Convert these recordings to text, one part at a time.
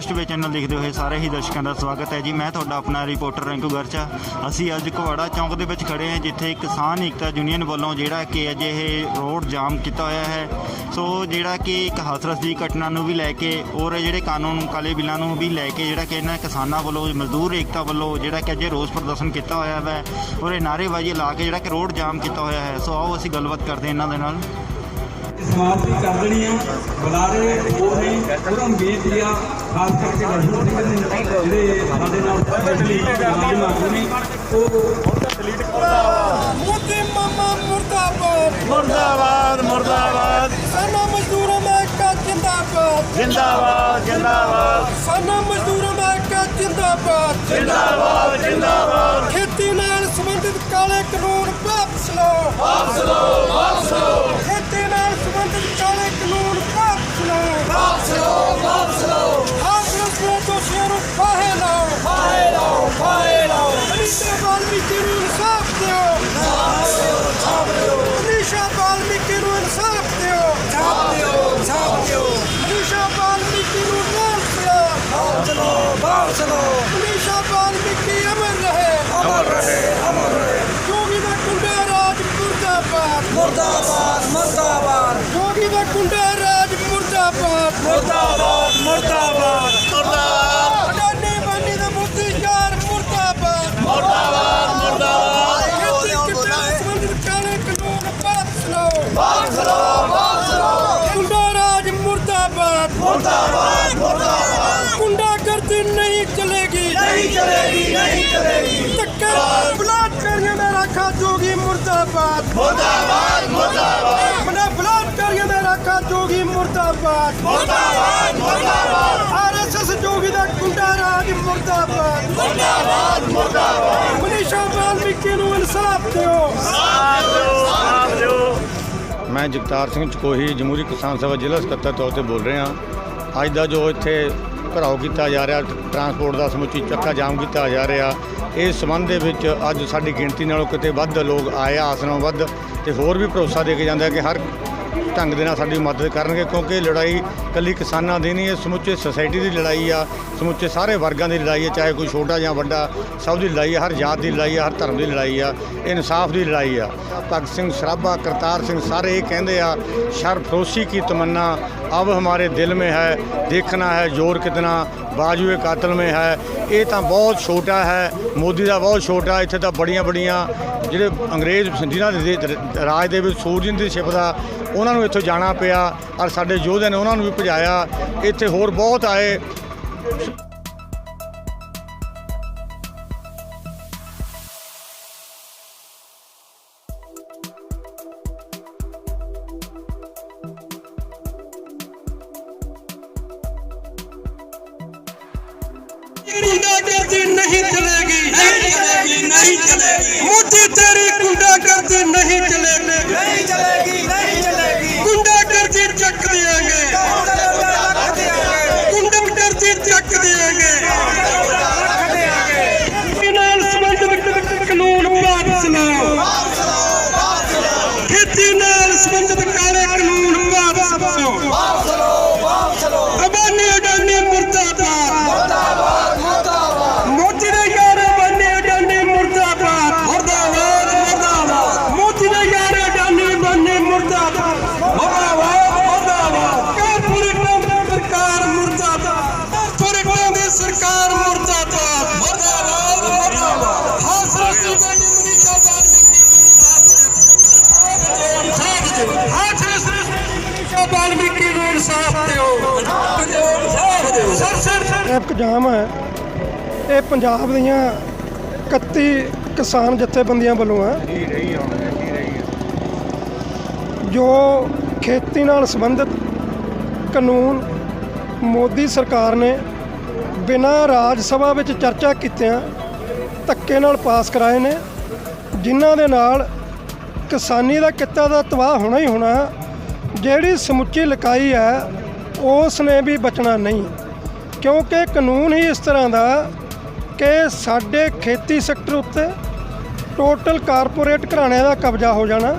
First वे channel देखते हुए सारे ही दर्शकों का स्वागत है जी। मैं थोड़ा अपना रिपोर्टर रिंकू गर्चा। असी अज कुहाड़ा चौंक के खड़े हैं जिथे किसान एकता यूनियन वालों जोड़ा कि अजे रोड जाम किया होया है। सो जोड़ा कि एक हाथरस की घटना भी लैके और जोड़े कानून काले बिलों भी लैके जोड़ा कि इन्होंने किसानों वालों मजदूर एकता वालों जोड़ा कि अजे रोस प्रदर्शन किया होया है और नारेबाजी ला के जोड़ा कि रोड जाम किया होया है। सो आओ असी गलबात करते हैं इन्हों नाल। समाप्ति कर देनी है। बुलारे वो नहीं पूरा उम्मीद दिया खास करके रजू मुर्दाबाद मुर्दाबाद किसाना मजदूरों में एकता जिंदाबाद जिंदाबाद जिंदाबाद किसाना मजदूरों में एकता जिंदाबाद जिंदाबाद जिंदाबाद खेती नाल संबंधित काले कानून वापस लो वापस लो वापस लो खेती नाल संबंधित काले कानून वापस लो वापस लो वापस लो हाथरस के दोषियों को फाहे लो फाहे लो फाहे लो मनीषा वाल्मीकि को इंसाफ दो मनीषा वाल्मीकि को इंसाफ दो मनीषा वाल्मीकि को वापस लो वापस लो मनीषा वाल्मीकि अमर रहे योगी का गुंडा राज मुर्दाबाद मुर्दाबाद मुर्दाबाद योगी का गुंडा राज मुर्दाबाद मुर्दाबाद मुर्दाबाद मुर्दाबाद अडानी बानी का मोदी यार मुर्दाबाद मुर्दाबाद मुर्दाबाद काले कानून वापस लो वापस लो वापस लो गुंडा राज मुर्दाबाद मुर्दाबाद मुर्दाबाद गुंडागर्दी नहीं चलेगी नहीं चलेगी नहीं चलेगी टक्कर बलात्कारियों में रखा जोगी मुर्दाबाद मुर्दाबाद मुर्दाबाद मैंने बलात्कारियों में रखा जोगी मुर्दाबाद मुर्दाबाद मुर्दाबाद आरएसएस जोगी का गुंडा राज मुर्दाबाद मुर्दाबाद मुर्दाबाद मनीषा वाल्मीकि को इंसाफ दो मैं जगतार सिंह चकोही जमहूरी किसान सभा ਜ਼ਿਲ੍ਹਾ ਸਕੱਤਰ तौर पर बोल रहा। ਅੱਜ ਦਾ ਜੋ ਇੱਥੇ ਘਰਾਓ ਕੀਤਾ ਜਾ ਰਿਹਾ ਟਰਾਂਸਪੋਰਟ ਦਾ ਸਮੁੱਚੀ ਚੱਕਾ ਜਾਮ ਕੀਤਾ ਜਾ ਰਿਹਾ, ਇਸ ਸੰਬੰਧ ਦੇ ਵਿੱਚ ਅੱਜ ਸਾਡੀ ਗਿਣਤੀ ਨਾਲੋਂ ਕਿਤੇ ਵੱਧ ਲੋਕ ਆਏ ਆ, ਆਸ ਨਾਲੋਂ ਵੱਧ, ਤੇ ਹੋਰ ਵੀ ਭਰੋਸਾ ਦੇ ਕੇ ਜਾਂਦੇ ਕਿ ਹਰ ਢੰਗ ਦੇ ਨਾਲ ਸਾਡੀ ਮਦਦ ਕਰਨਗੇ ਕਿਉਂਕਿ ਲੜਾਈ ਇਕੱਲੀ ਕਿਸਾਨਾਂ ਦੀ ਨਹੀਂ, ਇਹ ਸਮੁੱਚੇ ਸੁਸਾਇਟੀ ਦੀ ਲੜਾਈ ਆ, ਸਮੁੱਚੇ ਸਾਰੇ ਵਰਗਾਂ ਦੀ ਲੜਾਈ ਹੈ, ਚਾਹੇ ਕੋਈ ਛੋਟਾ ਜਾਂ ਵੱਡਾ, ਸਭ ਦੀ ਲੜਾਈ ਹੈ, ਹਰ ਜਾਤ ਦੀ ਲੜਾਈ ਹੈ, ਹਰ ਧਰਮ ਦੀ ਲੜਾਈ ਆ, ਇਨਸਾਫ ਦੀ ਲੜਾਈ ਆ। ਭਗਤ ਸਿੰਘ ਸਰਾਭਾ करतार सिंह सारे ये कहते आ शरफरोशी की तमन्ना अब हमारे दिल में है, देखना है जोर कितना बाजुए कातिल में है। ये तो बहुत छोटा है, मोदी का बहुत छोटा, इत्थे तो बड़िया बड़िया ਜਿਹੜੇ अंग्रेज जिन्हों ਦੇ ਰਾਜ ਦੇ ਵਿੱਚ ਸੂਰਜ ਦੀ ਛਿਪਦਾ ਉਹਨਾਂ ਨੂੰ ਇੱਥੋਂ ਜਾਣਾ ਪਿਆ ਔਰ ਸਾਡੇ ਯੋਧਿਆਂ ਨੇ ਉਹਨਾਂ ਨੂੰ ਵੀ ਭਜਾਇਆ। ਇੱਥੇ ਹੋਰ ਬਹੁਤ ਆਏ। गुंडागर्दी नहीं चलेगी नहीं चलेगी नहीं चलेगी मोदी तेरी गुंडागर्दी नहीं चलेगी नहीं चलेगी नहीं चलेगी गुंडागर्दी चक देंगे गुंडागर्दी चक देंगे नाल संबंधित कानून वापस लो खेती नाल संबंधित काले कानून वापस लो अबानी अडानी मुर्दाबाद मोदी ने यार अबानी अडानी मुर्दाबाद मुर्दाबाद मुर्दाबाद मोदी ने यार अडानी अबानी मुर्दाबाद मुर्दाबाद मुर्दाबाद कारपोरेटों की सरकार मुर्दाबाद कारपोरेटों की सरकार मुर्दाबाद मुर्दाबाद मुर्दाबाद हाथरस की बानी मनीषा वाल्मीकि को इंसाफ दो ट्रैफिक जाम है ये पंजाब ਦੀਆਂ 31 किसान जथेबंदियां ਵੱਲੋਂ है जो खेती ਨਾਲ ਸੰਬੰਧਿਤ ਕਾਨੂੰਨ ਮੋਦੀ ਸਰਕਾਰ ਨੇ ਬਿਨਾਂ ਰਾਜ ਸਭਾ ਵਿੱਚ ਚਰਚਾ ਕੀਤਿਆਂ ਧੱਕੇ ਨਾਲ ਪਾਸ ਕਰਾਏ ਨੇ, ਜਿਨ੍ਹਾਂ ਦੇ ਨਾਲ ਕਿਸਾਨੀ ਦਾ ਕਿੱਤਾ ਦਾ ਤਬਾਹ ਹੋਣਾ ਹੀ ਹੋਣਾ। ਜਿਹੜੀ ਸਮੁੱਚੀ ਲਕਾਈ ਹੈ ਉਸ ਨੇ ਵੀ ਬਚਣਾ ਨਹੀਂ ਕਿਉਂਕਿ ਕਾਨੂੰਨ ਹੀ ਇਸ ਤਰ੍ਹਾਂ ਦਾ ਕਿ ਸਾਡੇ ਖੇਤੀ ਸੈਕਟਰ ਉੱਤੇ ਟੋਟਲ ਕਾਰਪੋਰੇਟ ਘਰਾਣਿਆਂ ਦਾ ਕਬਜ਼ਾ ਹੋ ਜਾਣਾ।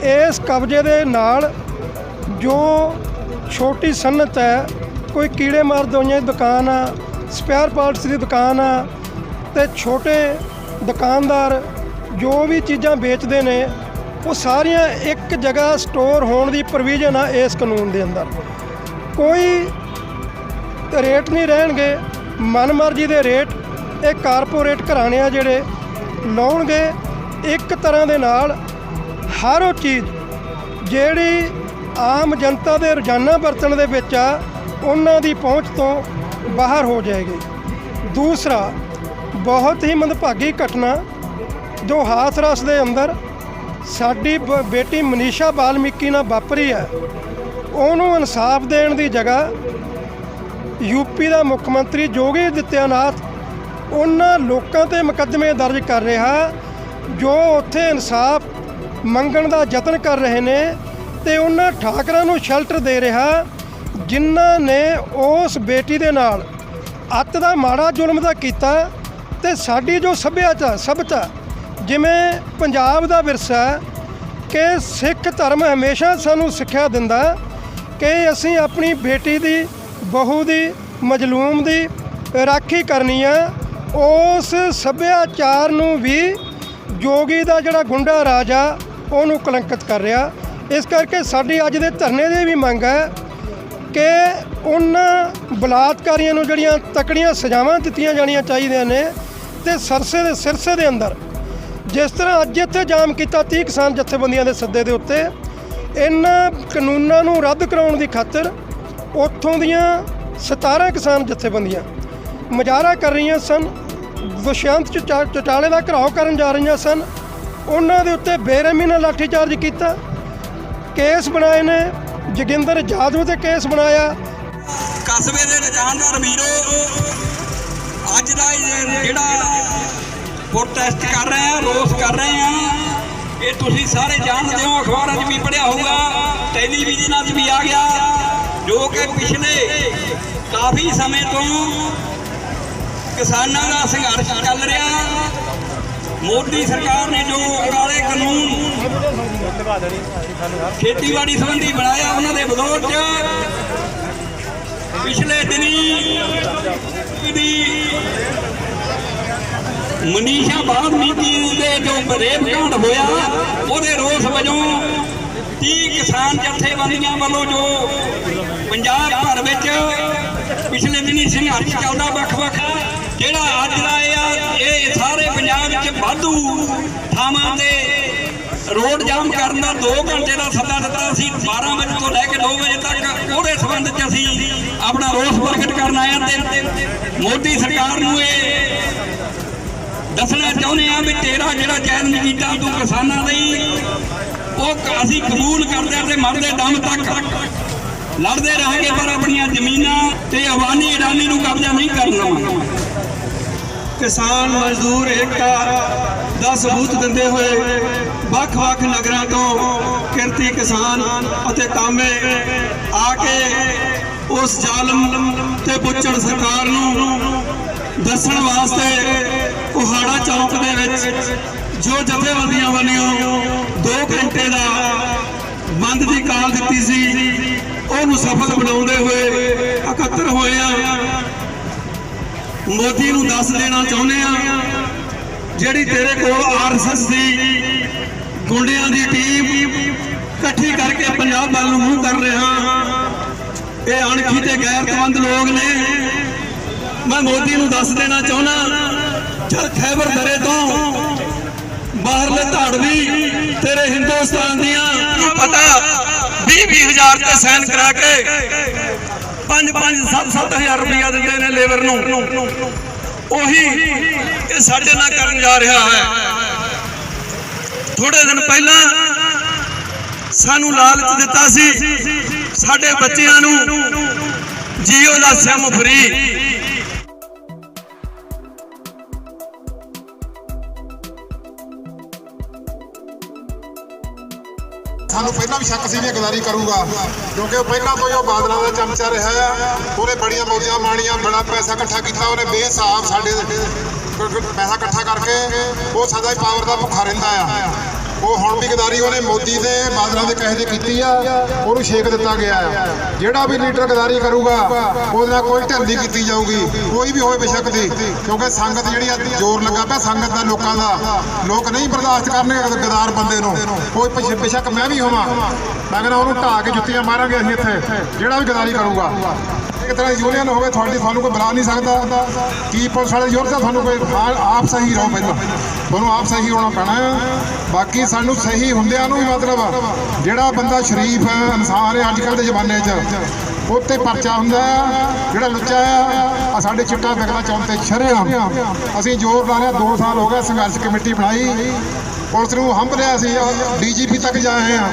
ਇਸ ਕਬਜ਼ੇ ਦੇ ਨਾਲ ਜੋ ਛੋਟੀ ਸਨਅਤ ਹੈ ਕੋਈ ਕੀੜੇ ਮਾਰ ਦਵਾਈਆਂ ਦੀ ਦੁਕਾਨ ਆ, ਸਪੇਅਰ ਪਾਰਟਸ ਦੀ ਦੁਕਾਨ ਆ, ਤੇ ਛੋਟੇ ਦੁਕਾਨਦਾਰ ਜੋ ਵੀ ਚੀਜ਼ਾਂ ਵੇਚਦੇ ਨੇ ਉਹ ਸਾਰੀਆਂ ਇੱਕ ਜਗ੍ਹਾ ਸਟੋਰ ਹੋਣ ਦੀ ਪ੍ਰੋਵੀਜ਼ਨ ਆ ਇਸ ਕਾਨੂੰਨ ਦੇ ਅੰਦਰ। ਕੋਈ ਰੇਟ ਨਹੀਂ ਰਹਿਣਗੇ ਮਨਮਰਜ਼ੀ ਦੇ ਰੇਟ ਇਹ ਕਾਰਪੋਰੇਟ ਘਰਾਣੇ ਆ ਜਿਹੜੇ ਲਾਉਣਗੇ। ਇੱਕ ਤਰ੍ਹਾਂ ਦੇ ਨਾਲ ਹਰ ਉਹ ਚੀਜ਼ ਜਿਹੜੀ ਆਮ ਜਨਤਾ ਦੇ ਰੋਜ਼ਾਨਾ ਵਰਤਣ ਦੇ ਵਿੱਚ ਆ ਉਹਨਾਂ ਦੀ ਪਹੁੰਚ ਤੋਂ ਬਾਹਰ ਹੋ ਜਾਏਗੀ। ਦੂਸਰਾ ਬਹੁਤ ਹੀ ਮੰਦਭਾਗੀ ਘਟਨਾ ਜੋ ਹਾਥਰਸ ਦੇ ਅੰਦਰ ਸਾਡੀ ਬੇਟੀ ਮਨੀਸ਼ਾ ਬਾਲਮੀਕੀ ਨਾਲ ਵਾਪਰੀ ਹੈ, ਉਹਨੂੰ ਇਨਸਾਫ ਦੇਣ ਦੀ ਜਗ੍ਹਾ ਯੂਪੀ ਦਾ ਮੁੱਖ ਮੰਤਰੀ ਯੋਗੀ ਆਦਿੱਤਿਆਨਾਥ ਉਹਨਾਂ ਲੋਕਾਂ ਤੇ ਮੁਕੱਦਮੇ ਦਰਜ ਕਰ ਰਿਹਾ ਜੋ ਉੱਥੇ ਇਨਸਾਫ ਮੰਗਣ ਦਾ ਯਤਨ ਕਰ ਰਹੇ ਨੇ ਤੇ ਉਹਨਾਂ ਠਾਕਰਾਂ ਨੂੰ ਸ਼ੈਲਟਰ ਦੇ ਰਿਹਾ ਜਿਨ੍ਹਾਂ ਨੇ ਉਸ ਬੇਟੀ ਦੇ ਨਾਲ ਅੱਤ ਦਾ ਮਾੜਾ ਜ਼ੁਲਮ ਦਾ ਕੀਤਾ। ਤੇ ਸਾਡੀ ਜੋ ਸਭਿਅਤਾ ਜਿਵੇਂ ਪੰਜਾਬ ਦਾ ਵਿਰਸਾ ਕਿ ਸਿੱਖ ਧਰਮ ਹਮੇਸ਼ਾ ਸਾਨੂੰ ਸਿੱਖਿਆ ਦਿੰਦਾ ਕਿ ਅਸੀਂ ਆਪਣੀ ਬੇਟੀ ਦੀ ਬਹੂ ਦੀ ਮਜਲੂਮ ਦੀ ਰਾਖੀ ਕਰਨੀ ਆ। ਉਸ ਸੱਭਿਆਚਾਰ ਨੂੰ ਵੀ ਜੋਗੀ ਦਾ ਜਿਹੜਾ ਗੁੰਡਾ ਰਾਜ ਆ ਉਹਨੂੰ ਕਲੰਕਿਤ ਕਰ ਰਿਹਾ। ਇਸ ਕਰਕੇ ਸਾਡੀ ਅੱਜ ਦੇ ਧਰਨੇ ਦੀ ਵੀ ਮੰਗ ਹੈ ਕਿ ਉਹਨਾਂ ਬਲਾਤਕਾਰੀਆਂ ਨੂੰ ਜਿਹੜੀਆਂ ਤਕੜੀਆਂ ਸਜ਼ਾਵਾਂ ਦਿੱਤੀਆਂ ਜਾਣੀਆਂ ਚਾਹੀਦੀਆਂ ਨੇ ਤੇ ਸਿਰਸੇ ਦੇ ਅੰਦਰ ਜਿਸ ਤਰ੍ਹਾਂ ਅੱਜ ਇੱਥੇ ਜਾਮ ਕੀਤਾ 30 ਕਿਸਾਨ ਜਥੇਬੰਦੀਆਂ ਦੇ ਸੱਦੇ ਦੇ ਉੱਤੇ ਇਹਨਾਂ ਕਾਨੂੰਨਾਂ ਨੂੰ ਰੱਦ ਕਰਾਉਣ ਦੀ ਖਾਤਰ ਉੱਥੋਂ ਦੀਆਂ 17 ਕਿਸਾਨ ਜਥੇਬੰਦੀਆਂ ਮੁਜ਼ਾਹਰਾ ਕਰ ਰਹੀਆਂ ਸਨ। ਦੁਸ਼ਯੰਤ ਚੌਟਾਲੇ ਦਾ ਘਿਰਾਓ ਕਰਨ ਜਾ ਰਹੀਆਂ ਸਨ। ਉਹਨਾਂ ਦੇ ਉੱਤੇ ਬੇਰਹਿਮੀ ਨਾਲ ਲਾਠੀਚਾਰਜ ਕੀਤਾ, ਕੇਸ ਬਣਾਏ ਨੇ, ਜੋਗਿੰਦਰ ਜਾਦਵ ਤੇ ਕੇਸ ਬਣਾਇਆ। ਕਸਬੇ ਦੇ ਦੁਕਾਨਦਾਰ ਵੀਰੋ ਅੱਜ ਦਾ ਜਿਹੜਾ ਪ੍ਰੋਟੈਸਟ ਕਰ ਰਹੇ ਆ, ਰੋਸ ਕਰ ਰਹੇ ਆ, ਇਹ ਤੁਸੀਂ ਸਾਰੇ ਜਾਣਦੇ ਹੋ, ਅਖਬਾਰਾਂ 'ਚ ਵੀ ਪੜ੍ਹਿਆ ਹੋਊਗਾ, ਟੈਲੀਵਿਜ਼ਨਾਂ 'ਚ ਵੀ ਆ ਗਿਆ, ਜੋ ਕਿ ਪਿਛਲੇ ਕਾਫੀ ਸਮੇਂ ਤੋਂ ਕਿਸਾਨਾਂ ਦਾ ਸੰਘਰਸ਼ ਚੱਲ ਰਿਹਾ। ਮੋਦੀ ਸਰਕਾਰ ਨੇ ਜੋ ਕਾਲੇ ਕਾਨੂੰਨ ਖੇਤੀਬਾੜੀ ਸੰਬੰਧੀ ਬਣਾਇਆ ਉਹਨਾਂ ਦੇ ਵਿਰੋਧ 'ਚ ਪਿਛਲੇ ਦਿਨੀ ਮਨੀਸ਼ਾ ਬਾਲਮੀਕੀ ਦੇ ਜੋ ਰੇਪ ਕਾਂਡ ਹੋਇਆ ਉਹਦੇ ਰੋਸ ਵਜੋਂ 30 ਕਿਸਾਨ ਜਥੇਬੰਦੀਆਂ ਵੱਲੋਂ ਜੋ ਪੰਜਾਬ ਭਰ ਵਿੱਚ ਪਿਛਲੇ ਦਿਨੀ ਸੰਘਰਸ਼ ਚੱਲਦਾ ਵੱਖ-ਵੱਖ ਜਿਹੜਾ ਅੱਜ ਦਾ ਇਹ ਸਾਰੇ ਪੰਜਾਬ ਵਿੱਚ ਵਾਧੂ ਥਾਵਾਂ ਤੇ ਰੋਡ ਜਾਮ ਕਰਨ ਦਾ 2 ਘੰਟੇ ਦਾ ਸੱਦਾ ਦਿੱਤਾ ਸੀ 12 ਵਜੇ ਤੋਂ ਲੈ ਕੇ 2 ਵਜੇ ਤੱਕ। ਉਹਦੇ ਸੰਬੰਧ 'ਚ ਅਸੀਂ ਆਪਣਾ ਰੋਸ ਪ੍ਰਗਟ ਕਰਨ ਆਏ ਹਾਂ ਤੇ ਮੋਦੀ ਸਰਕਾਰ ਨੂੰ ਇਹ ਦੱਸਣਾ ਚਾਹੁੰਦੇ ਹਾਂ ਵੀ ਤੇਰਾ ਜਿਹੜਾ ਚੈਲੰਜ ਕੀਤਾ ਤੂੰ ਕਿਸਾਨਾਂ ਲਈ ਉਹ ਅਸੀਂ ਕਬੂਲ ਕਰਦੇ ਹਾਂ ਤੇ ਮਰਦੇ ਦਮ ਤੱਕ ਲੜਦੇ ਰਹਾਂਗੇ ਪਰ ਆਪਣੀਆਂ ਜ਼ਮੀਨਾਂ ਤੇ ਅਵਾਨੀ ਅਡਾਨੀ ਨੂੰ ਕਬਜ਼ਾ ਨਹੀਂ ਕਰਨਾ। ਕਿਸਾਨ ਮਜ਼ਦੂਰ ਏਕਤਾ ਦਾ ਸਬੂਤ ਦਿੰਦੇ ਹੋਏ ਵੱਖ-ਵੱਖ ਨਗਰਾਂ ਤੋਂ ਕਿਰਤੀ ਕਿਸਾਨ ਅਤੇ ਕਾਮੇ ਆ ਕੇ ਉਸ ਜ਼ਾਲਮ ਤੇ ਬੁੱਚੜ ਸਰਕਾਰ ਨੂੰ ਦੱਸਣ ਵਾਸਤੇ ਕੁਹਾੜਾ ਚੌਕ ਦੇ ਵਿੱਚ ਜੋ ਜਥੇਬੰਦੀਆਂ ਵੱਲੋਂ 2 ਘੰਟੇ ਦਾ ਬੰਦ ਦੀ ਕਾਲ ਦਿੱਤੀ ਸੀ ਉਹਨੂੰ ਸਫਲ ਬਣਾਉਂਦੇ ਹੋਏ ਇਕੱਤਰ ਹੋਏ ਆ। ਮੋਦੀ ਨੂੰ ਦੱਸ ਦੇਣਾ ਚਾਹੁੰਦੇ ਆ ਜਿਹੜੀ ਤੇਰੇ ਕੋਲ ਆਰਐਸਐਸ ਦੀ ਗੁੰਡਿਆਂ ਦੀ ਟੀਮ ਇਕੱਠੀ ਕਰਕੇ ਪੰਜਾਬ ਵੱਲ ਨੂੰ ਮੂੰਹ ਕਰ ਰਿਹਾ, ਇਹ ਅਣਖੀ ਤੇ ਗੈਰਤਮੰਦ ਲੋਕ ਨੇ। ਮੈਂ ਮੋਦੀ ਨੂੰ ਦੱਸ ਦੇਣਾ ਚਾਹੁੰਦਾ ਜਦ ਖੈਬਰ ਦਰੇ ਤੋਂ ਬਾਹਰਲੇ ਧਾੜਵੀ ਤੇਰੇ ਹਿੰਦੁਸਤਾਨ ਦੀਆਂ ਪਤਾ 20-20 ਹਜ਼ਾਰ ਤੇ ਸਾਈਨ ਕਰਾ ਕੇ 5-5 7-7 ਹਜ਼ਾਰ ਰੁਪਇਆ ਦਿੰਦੇ ਨੇ ਲੇਬਰ ਨੂੰ, ਉਹੀ ਇਹ ਸਾਡੇ ਨਾਲ ਕਰਨ ਜਾ ਰਿਹਾ ਹੈ। ਥੋੜੇ ਦਿਨ ਪਹਿਲਾਂ ਸਾਨੂੰ ਲਾਲਚ ਦਿੱਤਾ ਸੀ ਸਾਡੇ ਬੱਚਿਆਂ ਨੂੰ ਜੀਓ ਦਾ ਸਿਮ ਫਰੀ। ਸਾਨੂੰ ਪਹਿਲਾਂ ਵੀ ਸ਼ੱਕ ਸੀ ਵੀ ਗਦਾਰੀ ਕਰੂਗਾ ਕਿਉਂਕਿ ਉਹ ਪਹਿਲਾਂ ਤੋਂ ਹੀ ਉਹ ਬਾਦਲਾਂ ਦਾ ਚਮਚਾ ਰਿਹਾ ਆ। ਉਹਨੇ ਬੜੀਆਂ ਮੌਜਾਂ ਮਾਣੀਆਂ, ਬੜਾ ਪੈਸਾ ਇਕੱਠਾ ਕੀਤਾ, ਉਹਨੇ ਬੇਹਿਸਾਬ ਸਾਡੇ ਪੈਸਾ ਇਕੱਠਾ ਕਰਕੇ ਉਹ ਸਦਾ ਹੀ ਪਾਵਰ ਦਾ ਭੁੱਖਾ ਰਹਿੰਦਾ ਆ। ਉਹ ਹੁਣ ਵੀ ਗਦਾਰੀ ਉਹਨੇ ਮੋਦੀ ਦੇ ਬਾਦਲਾਂ ਦੇ ਕਹੇ ਤੇ ਕੀਤੀ ਆ, ਉਹਨੂੰ ਛੇਕ ਦਿੱਤਾ ਗਿਆ ਆ। ਜਿਹੜਾ ਵੀ ਲੀਡਰ ਗਦਾਰੀ ਕਰੂਗਾ ਉਹਦੇ ਨਾਲ ਕੋਈ ਢਿੱਲ ਨਹੀਂ ਕੀਤੀ ਜਾਊਗੀ, ਕੋਈ ਵੀ ਹੋਵੇ ਬੇਸ਼ੱਕ ਦੀ, ਕਿਉਂਕਿ ਸੰਗਤ ਜਿਹੜੀ ਆ ਜ਼ੋਰ ਲੱਗਾ ਪਿਆ ਸੰਗਤ ਦਾ, ਲੋਕਾਂ ਦਾ। ਲੋਕ ਨਹੀਂ ਬਰਦਾਸ਼ਤ ਕਰਨਗੇ ਗਦਾਰ ਬੰਦੇ ਨੂੰ, ਕੋਈ ਬੇਸ਼ੱਕ ਮੈਂ ਵੀ ਹੋਵਾਂ, ਮੈਂ ਕਹਿੰਦਾ ਉਹਨੂੰ ਢਾਹ ਕੇ ਜੁੱਤੀਆਂ ਮਾਰਾਂਗੇ ਅਸੀਂ ਇੱਥੇ, ਜਿਹੜਾ ਵੀ ਗਦਾਰੀ ਕਰੂਗਾ। ਇੱਕ ਤਰ੍ਹਾਂ ਦੀ ਯੂਨੀਅਨ ਹੋਵੇ ਤੁਹਾਡੀ, ਤੁਹਾਨੂੰ ਕੋਈ ਬੁਲਾ ਨਹੀਂ ਸਕਦਾ। ਕੀ ਪੁਲਿਸ ਵਾਲੇ ਜ਼ੋਰ ਤਾਂ ਤੁਹਾਨੂੰ ਕੋਈ ਆਪ ਸਹੀ ਰਹੋ, ਪਹਿਲਾਂ ਤੁਹਾਨੂੰ ਆਪ ਸਹੀ ਹੋਣਾ ਪੈਣਾ। ਬਾਕੀ ਸਾਨੂੰ ਸਹੀ ਹੁੰਦਿਆਂ ਨੂੰ ਵੀ ਮਤਲਬ ਜਿਹੜਾ ਬੰਦਾ ਸ਼ਰੀਫ ਇਨਸਾਨ ਹੈ ਅੱਜ ਕੱਲ੍ਹ ਦੇ ਜ਼ਮਾਨੇ 'ਚ, ਉੱਤੇ ਪਰਚਾ ਹੁੰਦਾ ਹੈ। ਜਿਹੜਾ ਲੁੱਚਾ ਆ ਸਾਡੇ ਚਿੱਟਾ ਵਿਕਦਾ ਚੌਂਕ ਤੇ ਸ਼ਰੇਆਮ। ਅਸੀਂ ਜ਼ੋਰ ਲਾ ਰਹੇ 2 ਸਾਲ ਹੋ ਗਏ, ਸੰਘਰਸ਼ ਕਮੇਟੀ ਬਣਾਈ, ਪੁਲਿਸ ਨੂੰ ਹੰਭ ਲਿਆ ਸੀ, DGP ਤੱਕ ਜਾਏ ਆ,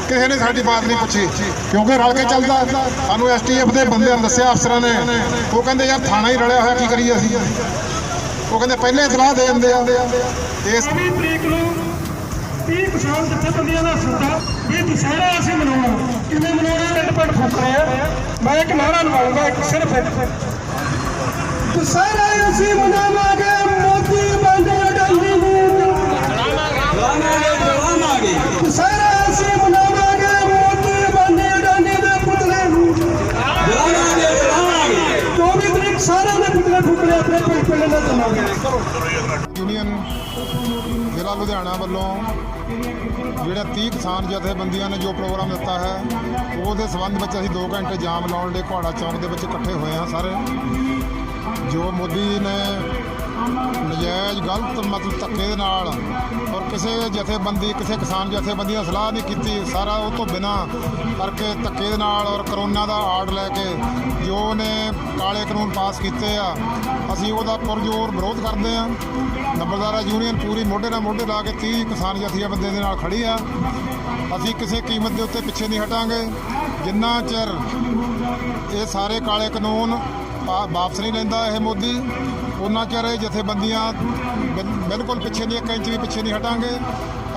ਕਿਸੇ ਨੇ ਸਾਡੀ ਬਾਤ ਨਹੀਂ ਪੁੱਛੀ, ਕਿਉਂਕਿ ਰਲ ਕੇ ਚੱਲਦਾ। ਸਾਨੂੰ STF ਦੇ ਬੰਦਿਆਂ ਨੇ ਦੱਸਿਆ, ਅਫਸਰਾਂ ਨੇ, ਉਹ ਕਹਿੰਦੇ ਯਾਰ ਥਾਣਾ ਹੀ ਰਲਿਆ ਹੋਇਆ, ਕੀ ਕਰੀਏ ਅਸੀਂ। ਉਹ ਕਹਿੰਦੇ ਪਹਿਲੇ ਇਤਲਾਹ ਦੇ ਦਿੰਦੇ ਆ। ਇਸ ਤਰੀਕ ਨੂੰ 30 ਕਿਸਾਨ ਜਥੇਬੰਦੀਆਂ ਦਾ ਸੱਦਾ ਵੀ ਦੁਸਹਿਰਾ ਅਸੀਂ ਮਨਾਉਣਾ। ਕਿਵੇਂ ਮਨਾਉਣਾ? ਪਿੰਡ ਫੂਕਣੇ ਆ। ਮੈਂ ਇੱਕ ਨਾਰਾ ਲਵਾਉਂਗਾ, ਇੱਕ ਸਿਰਫ ਦੁਸਹਿਰਾ ਅਸੀਂ ਮਨਾਵਾਂਗੇ, ਮੋਦੀ ਬੰਦ ਅਡਾਨੀ ਨੂੰ ਜਲਾਵਾਂਗੇ। ਦੁਸਹਿਰਾ ਅਸੀਂ ਮਨਾਵਾਂਗੇ, ਮੋਦੀ ਬੰਦ ਅਡਾਨੀ ਦੇ ਪੁਤਲੇ ਨੂੰ ਜਲਾਵਾਂਗੇ। 24 ਤਰੀਕ ਸਾਰਿਆਂ ਦੇ ਪੁਤਲੇ ਫੂਕਣੇ ਆਪਣੇ ਪਿੰਡ ਨਾਲ ਚਲਾਵਾਂਗੇ। ਯੂਨੀਅਨ ਜ਼ਿਲ੍ਹਾ ਲੁਧਿਆਣਾ ਵੱਲੋਂ ਜਿਹੜਾ 30 ਕਿਸਾਨ ਜਥੇਬੰਦੀਆਂ ਨੇ ਜੋ ਪ੍ਰੋਗਰਾਮ ਦਿੱਤਾ ਹੈ, ਉਹਦੇ ਸੰਬੰਧ ਵਿੱਚ ਅਸੀਂ 2 ਘੰਟੇ ਜਾਮ ਲਾਉਣ ਲਈ ਘੋੜਾ ਚੌਂਕ ਦੇ ਵਿੱਚ ਇਕੱਠੇ ਹੋਏ ਹਾਂ ਸਾਰੇ। ਜੋ ਮੋਦੀ ਨੇ ਨਜਾਇਜ਼ ਗਲਤ ਮਤਲਬ ਧੱਕੇ ਦੇ ਨਾਲ ਔਰ ਕਿਸੇ ਜਥੇਬੰਦੀ ਕਿਸੇ ਕਿਸਾਨ ਜਥੇਬੰਦੀ ਦਾ ਸਲਾਹ ਨਹੀਂ ਕੀਤੀ, ਸਾਰਾ ਉਹ ਤੋਂ ਬਿਨਾਂ ਕਰਕੇ ਧੱਕੇ ਦੇ ਨਾਲ ਔਰ ਕਰੋਨਾ ਦਾ ਆਰਡ ਲੈ ਕੇ ਜੋ ਉਹਨੇ ਕਾਲੇ ਕਾਨੂੰਨ ਪਾਸ ਕੀਤੇ ਆ, ਅਸੀਂ ਉਹਦਾ ਪੁਰਜ਼ੋਰ ਵਿਰੋਧ ਕਰਦੇ ਹਾਂ। ਨੰਬਰਦਾਰਾ ਯੂਨੀਅਨ ਪੂਰੀ ਮੋਢੇ ਨਾਲ ਮੋਢੇ ਲਾ ਕੇ 30 ਕਿਸਾਨ ਜਥੇਬੰਦੀਆਂ ਦੇ ਨਾਲ ਖੜੀ ਆ। ਅਸੀਂ ਕਿਸੇ ਕੀਮਤ ਦੇ ਉੱਤੇ ਪਿੱਛੇ ਨਹੀਂ ਹਟਾਂਗੇ, ਜਿੰਨਾ ਚਿਰ ਇਹ ਸਾਰੇ ਕਾਲੇ ਕਾਨੂੰਨ ਵਾਪਸ ਨਹੀਂ ਲੈਂਦਾ ਇਹ ਮੋਦੀ, ਉਹਨਾਂ ਚਿਰ ਇਹ ਜਥੇਬੰਦੀਆਂ ਬਿਲਕੁਲ ਪਿੱਛੇ ਨਹੀਂ, 1 ਇੰਚ ਵੀ ਪਿੱਛੇ ਨਹੀਂ ਹਟਾਂਗੇ।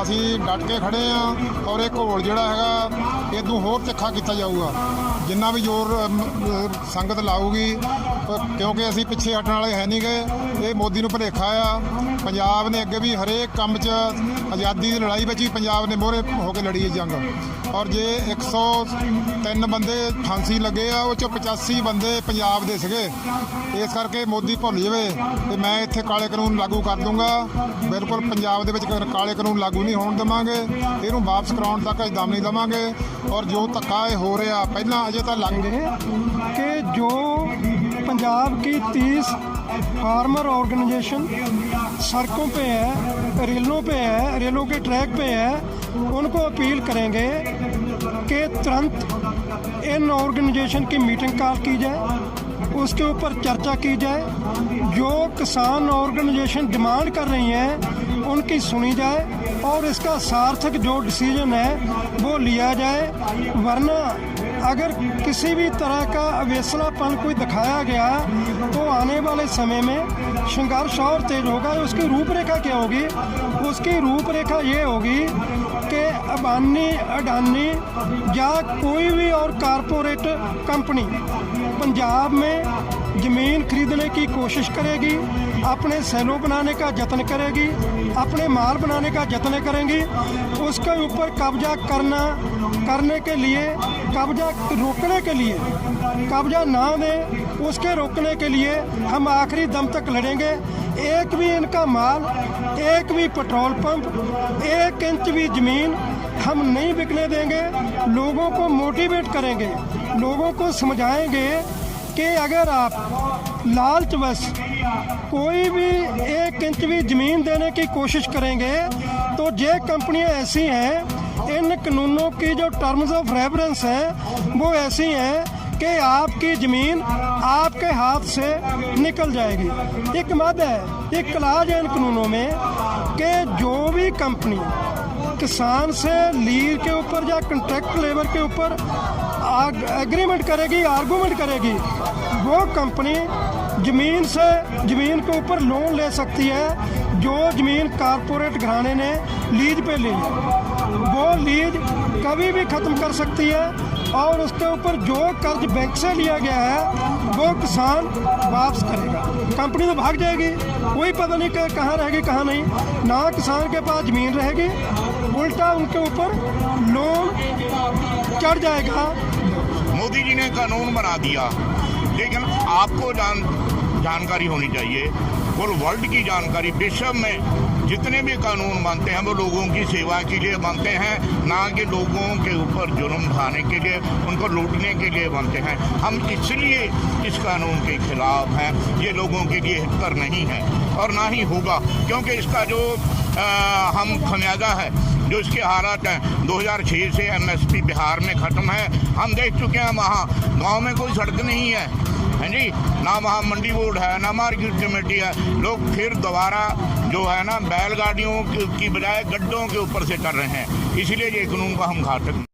ਅਸੀਂ ਡਟ ਕੇ ਖੜੇ ਹਾਂ ਔਰ ਇਹ ਘੋਲ ਜਿਹੜਾ ਹੈਗਾ ਇਹ ਤੋਂ ਹੋਰ ਤਿੱਖਾ ਕੀਤਾ ਜਾਊਗਾ, ਜਿੰਨਾ ਵੀ ਜ਼ੋਰ ਸੰਗਤ ਲਾਊਗੀ, ਕਿਉਂਕਿ ਅਸੀਂ ਪਿੱਛੇ ਹਟਣ ਵਾਲੇ ਹੈ ਨਹੀਂ ਗਏ। ਇਹ ਮੋਦੀ ਨੂੰ ਭੁਲੇਖਾ ਆ। ਪੰਜਾਬ ਨੇ ਅੱਗੇ ਵੀ ਹਰੇਕ ਕੰਮ 'ਚ ਆਜ਼ਾਦੀ ਦੀ ਲੜਾਈ ਵਿੱਚ ਵੀ ਪੰਜਾਬ ਨੇ ਮੋਹਰੇ ਹੋ ਕੇ ਲੜੀ ਹੈ ਜੰਗ, ਔਰ ਜੇ 103 ਬੰਦੇ ਫਾਂਸੀ ਲੱਗੇ ਆ, ਉਹ 'ਚੋਂ 85 ਬੰਦੇ ਪੰਜਾਬ ਦੇ ਸੀਗੇ। ਇਸ ਕਰਕੇ ਮੋਦੀ ਭੁੱਲ ਜਾਵੇ ਕਿ ਮੈਂ ਇੱਥੇ ਕਾਲੇ ਕਾਨੂੰਨ ਲਾਗੂ ਕਰ ਦੂੰਗਾ। ਬਿਲਕੁਲ ਪੰਜਾਬ ਦੇ ਵਿੱਚ ਕਾਲੇ ਕਾਨੂੰਨ ਲਾਗੂ ਨਹੀਂ ਹੋਣ ਦੇਵਾਂਗੇ, ਇਹਨੂੰ ਵਾਪਸ ਕਰਾਉਣ ਤੱਕ ਅਸੀਂ ਦਮ ਨਹੀਂ ਦੇਵਾਂਗੇ। ਔਰ ਜੋ ਧੱਕਾ ਇਹ ਹੋ ਰਿਹਾ ਪਹਿਲਾਂ ਅਜੇ ਤਾਂ ਲੰਘ कि जो पंजाब की 30 फार्मर ऑर्गेनाइजेशन सड़कों पे है, रेलों पे है, रेलों के ट्रैक पे है, उनको अपील करेंगे कि तुरंत इन ऑर्गेनाइजेशन की मीटिंग कॉल की जाए, उसके ऊपर चर्चा की जाए। जो किसान ऑर्गेनाइजेशन डिमांड कर रही हैं उनकी सुनी जाए और इसका सार्थक जो डिसीजन है वो लिया जाए। वरना अगर किसी भी तरह का अवेसलापन कोई दिखाया गया तो आने वाले समय में संघर्ष और तेज होगा। उसकी रूपरेखा क्या होगी? उसकी रूपरेखा ये होगी कि अंबानी, अडानी या कोई भी और कारपोरेट कंपनी पंजाब में ज़मीन खरीदने की कोशिश करेगी, अपने सैलो बनाने का जतन करेगी, अपने माल बनाने का जतन करेंगी। उसके ऊपर कब्जा करने के लिए, कब्जा रोकने के लिए, कब्जा ना दें उसके रोकने के लिए हम आखिरी दम तक लड़ेंगे। एक भी इनका माल, एक भी पेट्रोल पंप, 1 इंच भी ज़मीन हम नहीं बिकने देंगे। लोगों को मोटिवेट करेंगे, लोगों को समझाएंगे कि अगर आप लालचवश कोई भी 1 इंच भी ज़मीन देने की कोशिश करेंगे तो ये कंपनियां ऐसी हैं, इन कानूनों की जो टर्म्स ऑफ रेफरेंस हैं वो ऐसी हैं कि आपकी ज़मीन आपके हाथ से निकल जाएगी। एक मद है, एक क्लाज है इन कानूनों में कि जो भी कंपनी किसान से लीज के ऊपर या कॉन्ट्रैक्ट लेबर के ऊपर एग्रीमेंट करेगी, आर्गूमेंट करेगी, वो कंपनी ज़मीन के ऊपर लोन ले सकती है। जो ज़मीन कारपोरेट घराने ने लीज पे ली, वो लीज कभी भी ख़त्म कर सकती है। और उसके ऊपर जो कर्ज बैंक से लिया गया है वो किसान वापस करेगा। कंपनी तो भाग जाएगी, कोई पता नहीं कहाँ रहेगी कहाँ नहीं, ना किसान के पास ज़मीन रहेगी, उल्टा उनके ऊपर लोन चढ़ जाएगा। मोदी जी ने कानून बना दिया, लेकिन आपको जानकारी होनी चाहिए, कुल वर्ल्ड की जानकारी, विश्व में जितने भी कानून बनते हैं वो लोगों की सेवा के लिए बनते हैं, ना कि लोगों के ऊपर जुर्म ढाने के लिए, उनको लूटने के लिए बनते हैं। हम इसलिए इस कानून के खिलाफ हैं, ये लोगों के लिए हितकर नहीं है और ना ही होगा, क्योंकि इसका जो हम खमियाजा है, जो इसके हालात हैं, 2006 से MSP बिहार में ख़त्म है। हम देख चुके हैं वहाँ गांव में कोई सड़क नहीं है, है जी, ना वहाँ मंडी बोर्ड है, ना मार्केट कमेटी है। लोग फिर दोबारा जो है ना बैलगाड़ियों की बजाय गड्ढों के ऊपर से कर रहे हैं, इसीलिए ये कानून को हम घातक